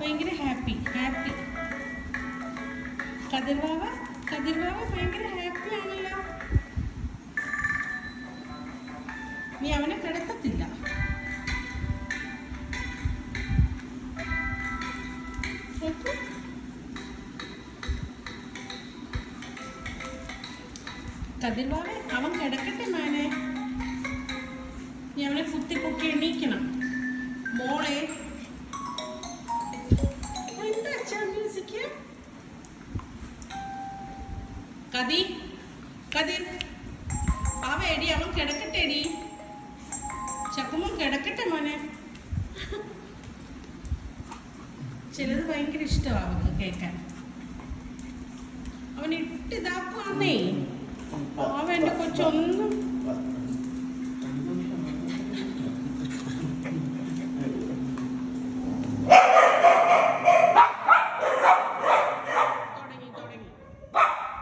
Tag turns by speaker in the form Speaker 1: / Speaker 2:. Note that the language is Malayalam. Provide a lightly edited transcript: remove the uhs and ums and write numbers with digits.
Speaker 1: ഭയങ്കര ഹാപ്പി ഹാപ്പി. കതിർവാവ ഭയങ്കര ഹാപ്പി ആണല്ലോ. നീ അവനെ കിടത്തത്തില്ല. കതിർവാവെ അവൻ കിടക്കട്ടെ മോനെ. നീ അവനെ കുത്തി പൊക്കി എണീക്കണം മോളെ. എന്താ അച്ഛാ മ്യൂസിക്? കതിർ അവടി അവൻ കിടക്കട്ടെടി. ചക്കുമോൻ കിടക്കട്ടെ മോനെ. ചിലത് ഭയങ്കര ഇഷ്ടമാണ് അവർക്ക് കേൾക്കാൻ. അവൻ ഇട്ടിതാക്കുവാന്നേ. അവൻ്റെ കൊച്ചൊന്നും